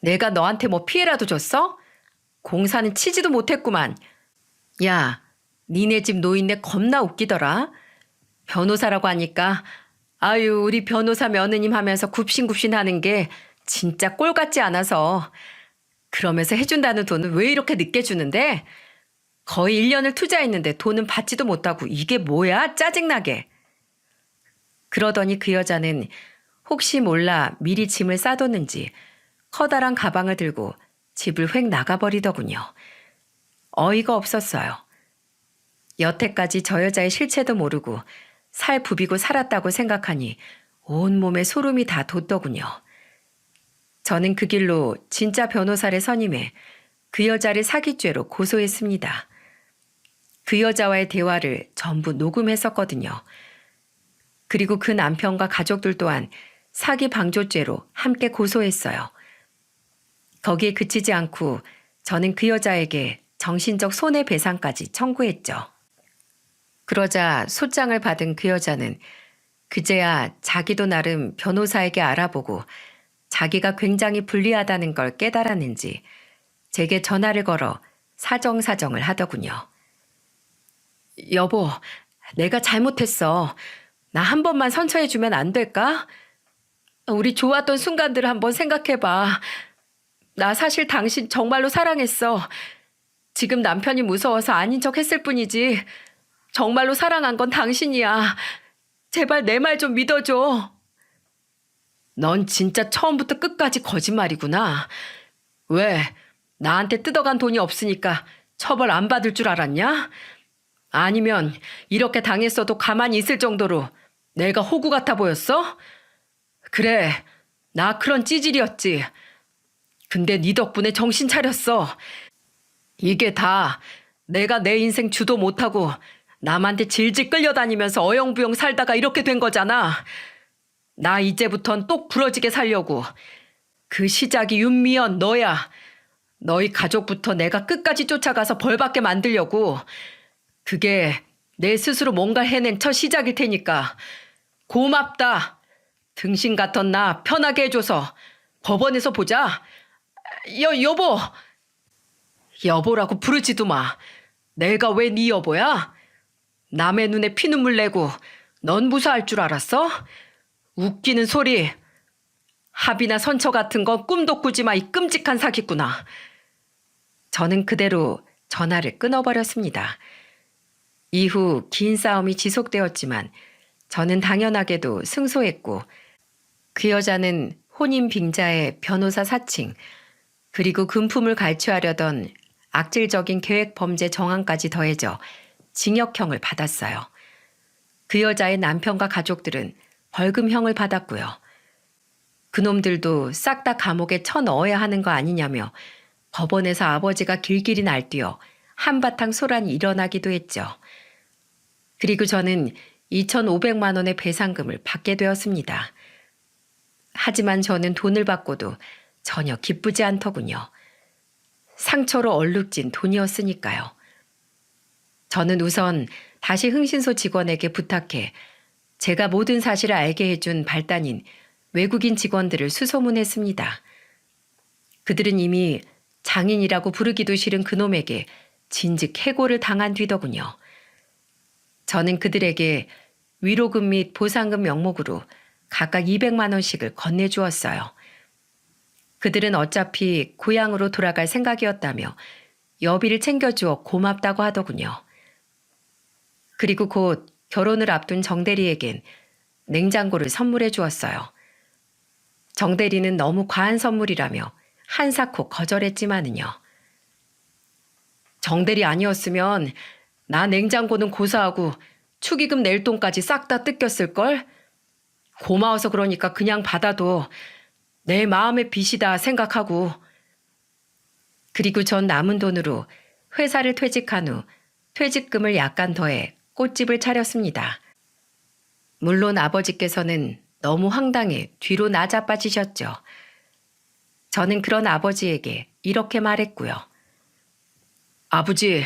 내가 너한테 뭐 피해라도 줬어? 공사는 치지도 못했구만. 야, 니네 집 노인네 겁나 웃기더라. 변호사라고 하니까 아유, 우리 변호사 며느님 하면서 굽신굽신 하는 게 진짜 꼴 같지 않아서. 그러면서 해준다는 돈은 왜 이렇게 늦게 주는데? 거의 1년을 투자했는데 돈은 받지도 못하고 이게 뭐야? 짜증나게. 그러더니 그 여자는 혹시 몰라 미리 짐을 싸뒀는지 커다란 가방을 들고 집을 휙 나가버리더군요. 어이가 없었어요. 여태까지 저 여자의 실체도 모르고 살 부비고 살았다고 생각하니 온몸에 소름이 다 돋더군요. 저는 그 길로 진짜 변호사를 선임해 그 여자를 사기죄로 고소했습니다. 그 여자와의 대화를 전부 녹음했었거든요. 그리고 그 남편과 가족들 또한 사기 방조죄로 함께 고소했어요. 거기에 그치지 않고 저는 그 여자에게 정신적 손해배상까지 청구했죠. 그러자 소장을 받은 그 여자는 그제야 자기도 나름 변호사에게 알아보고 자기가 굉장히 불리하다는 걸 깨달았는지 제게 전화를 걸어 사정사정을 하더군요. 여보, 내가 잘못했어. 나 한 번만 선처해주면 안 될까? 우리 좋았던 순간들을 한번 생각해봐. 나 사실 당신 정말로 사랑했어. 지금 남편이 무서워서 아닌 척 했을 뿐이지. 정말로 사랑한 건 당신이야. 제발 내 말 좀 믿어줘. 넌 진짜 처음부터 끝까지 거짓말이구나. 왜? 나한테 뜯어간 돈이 없으니까 처벌 안 받을 줄 알았냐? 아니면 이렇게 당했어도 가만히 있을 정도로 내가 호구 같아 보였어? 그래, 나 그런 찌질이었지. 근데 네 덕분에 정신 차렸어. 이게 다 내가 내 인생 주도 못하고 남한테 질질 끌려다니면서 어영부영 살다가 이렇게 된 거잖아. 나 이제부턴 똑 부러지게 살려고. 그 시작이 윤미연 너야. 너희 가족부터 내가 끝까지 쫓아가서 벌받게 만들려고. 그게 내 스스로 뭔가 해낸 첫 시작일 테니까. 고맙다. 등신 같던 나 편하게 해줘서. 법원에서 보자. 여보. 여보라고 부르지도 마. 내가 왜 네 여보야? 남의 눈에 피눈물 내고 넌 무사할 줄 알았어? 웃기는 소리. 합의나 선처 같은 건 꿈도 꾸지 마, 이 끔찍한 사기꾼아. 저는 그대로 전화를 끊어버렸습니다. 이후 긴 싸움이 지속되었지만 저는 당연하게도 승소했고 그 여자는 혼인 빙자의 변호사 사칭 그리고 금품을 갈취하려던 악질적인 계획 범죄 정황까지 더해져 징역형을 받았어요. 그 여자의 남편과 가족들은 벌금형을 받았고요. 그놈들도 싹 다 감옥에 쳐넣어야 하는 거 아니냐며 법원에서 아버지가 길길이 날뛰어 한바탕 소란이 일어나기도 했죠. 그리고 저는 2,500만 원의 배상금을 받게 되었습니다. 하지만 저는 돈을 받고도 전혀 기쁘지 않더군요. 상처로 얼룩진 돈이었으니까요. 저는 우선 다시 흥신소 직원에게 부탁해 제가 모든 사실을 알게 해준 발단인 외국인 직원들을 수소문했습니다. 그들은 이미 장인이라고 부르기도 싫은 그놈에게 진즉 해고를 당한 뒤더군요. 저는 그들에게 위로금 및 보상금 명목으로 각각 200만 원씩을 건네주었어요. 그들은 어차피 고향으로 돌아갈 생각이었다며 여비를 챙겨주어 고맙다고 하더군요. 그리고 곧 결혼을 앞둔 정대리에겐 냉장고를 선물해 주었어요. 정대리는 너무 과한 선물이라며 한사코 거절했지만은요. 정대리 아니었으면 나 냉장고는 고사하고 축의금 낼 돈까지 싹 다 뜯겼을걸? 고마워서 그러니까 그냥 받아도 내 마음의 빚이다 생각하고. 그리고 전 남은 돈으로 회사를 퇴직한 후 퇴직금을 약간 더해 꽃집을 차렸습니다. 물론 아버지께서는 너무 황당해 뒤로 나자빠지셨죠. 저는 그런 아버지에게 이렇게 말했고요. 아버지,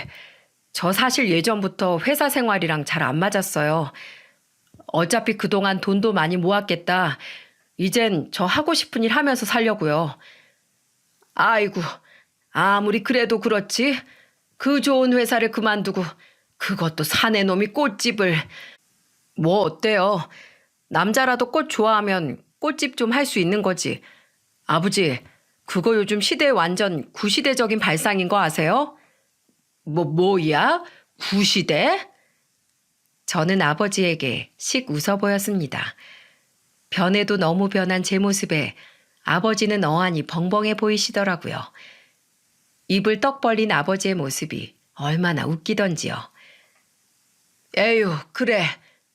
저 사실 예전부터 회사 생활이랑 잘 안 맞았어요. 어차피 그동안 돈도 많이 모았겠다. 이젠 저 하고 싶은 일 하면서 살려고요. 아이고, 아무리 그래도 그렇지. 그 좋은 회사를 그만두고 그것도 사내 놈이 꽃집을. 뭐 어때요? 남자라도 꽃 좋아하면 꽃집 좀 할 수 있는 거지. 아버지, 그거 요즘 시대에 완전 구시대적인 발상인 거 아세요? 뭐야? 구시대? 저는 아버지에게 씩 웃어 보였습니다. 변해도 너무 변한 제 모습에 아버지는 어안이 벙벙해 보이시더라고요. 입을 떡 벌린 아버지의 모습이 얼마나 웃기던지요. 에휴, 그래.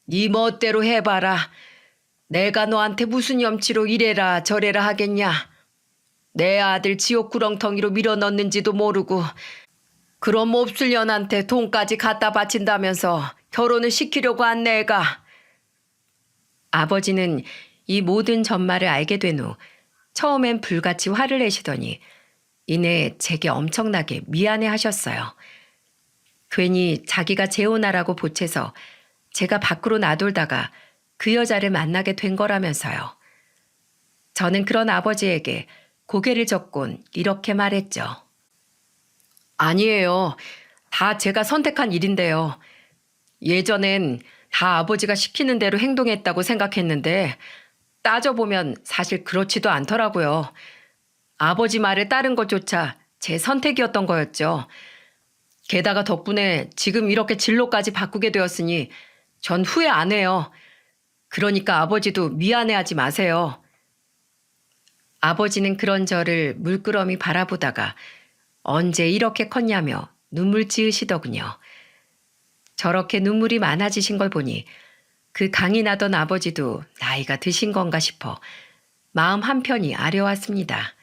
네 멋대로 해봐라. 내가 너한테 무슨 염치로 이래라 저래라 하겠냐. 내 아들 지옥 구렁텅이로 밀어넣는지도 모르고 그런 몹쓸 년한테 돈까지 갖다 바친다면서 결혼을 시키려고 한 내가. 아버지는 이 모든 전말을 알게 된 후 처음엔 불같이 화를 내시더니 이내 제게 엄청나게 미안해 하셨어요. 괜히 자기가 재혼하라고 보채서 제가 밖으로 나돌다가 그 여자를 만나게 된 거라면서요. 저는 그런 아버지에게 고개를 젓곤 이렇게 말했죠. 아니에요. 다 제가 선택한 일인데요. 예전엔 다 아버지가 시키는 대로 행동했다고 생각했는데 따져보면 사실 그렇지도 않더라고요. 아버지 말에 따른 것조차 제 선택이었던 거였죠. 게다가 덕분에 지금 이렇게 진로까지 바꾸게 되었으니 전 후회 안 해요. 그러니까 아버지도 미안해하지 마세요. 아버지는 그런 저를 물끄러미 바라보다가 언제 이렇게 컸냐며 눈물 지으시더군요. 저렇게 눈물이 많아지신 걸 보니 그 강인하던 아버지도 나이가 드신 건가 싶어 마음 한편이 아려왔습니다.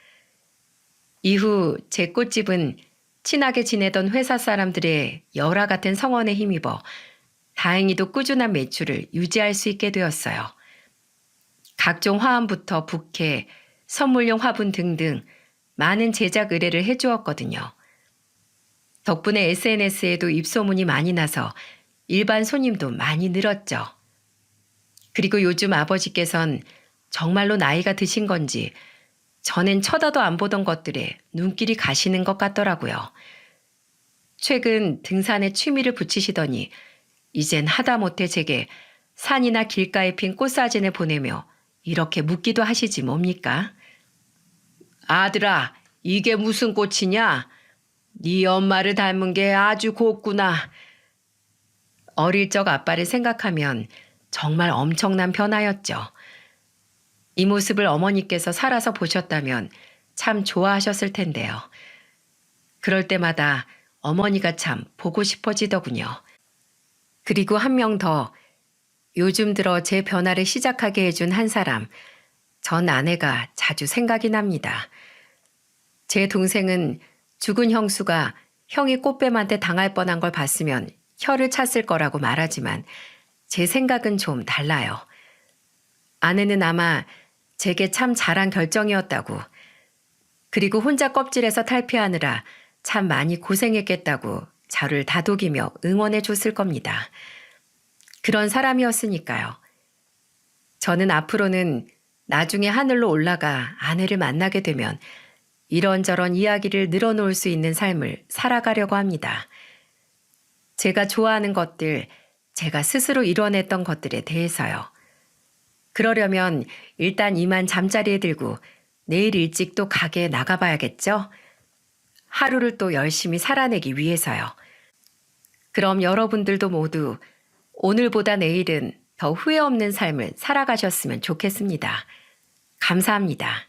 이후 제 꽃집은 친하게 지내던 회사 사람들의 열화 같은 성원에 힘입어 다행히도 꾸준한 매출을 유지할 수 있게 되었어요. 각종 화환부터 부케, 선물용 화분 등등 많은 제작 의뢰를 해주었거든요. 덕분에 SNS에도 입소문이 많이 나서 일반 손님도 많이 늘었죠. 그리고 요즘 아버지께선 정말로 나이가 드신 건지 전엔 쳐다도 안 보던 것들에 눈길이 가시는 것 같더라고요. 최근 등산에 취미를 붙이시더니 이젠 하다못해 제게 산이나 길가에 핀 꽃사진을 보내며 이렇게 묻기도 하시지 뭡니까? 아들아, 이게 무슨 꽃이냐? 네 엄마를 닮은 게 아주 곱구나. 어릴 적 아빠를 생각하면 정말 엄청난 변화였죠. 이 모습을 어머니께서 살아서 보셨다면 참 좋아하셨을 텐데요. 그럴 때마다 어머니가 참 보고 싶어지더군요. 그리고 한 명 더, 요즘 들어 제 변화를 시작하게 해준 한 사람, 전 아내가 자주 생각이 납니다. 제 동생은 죽은 형수가 형이 꽃뱀한테 당할 뻔한 걸 봤으면 혀를 찼을 거라고 말하지만 제 생각은 좀 달라요. 아내는 아마 제게 참 잘한 결정이었다고, 그리고 혼자 껍질에서 탈피하느라 참 많이 고생했겠다고 저를 다독이며 응원해 줬을 겁니다. 그런 사람이었으니까요. 저는 앞으로는 나중에 하늘로 올라가 아내를 만나게 되면 이런저런 이야기를 늘어놓을 수 있는 삶을 살아가려고 합니다. 제가 좋아하는 것들, 제가 스스로 이뤄냈던 것들에 대해서요. 그러려면 일단 이만 잠자리에 들고 내일 일찍 또 가게에 나가봐야겠죠? 하루를 또 열심히 살아내기 위해서요. 그럼 여러분들도 모두 오늘보다 내일은 더 후회 없는 삶을 살아가셨으면 좋겠습니다. 감사합니다.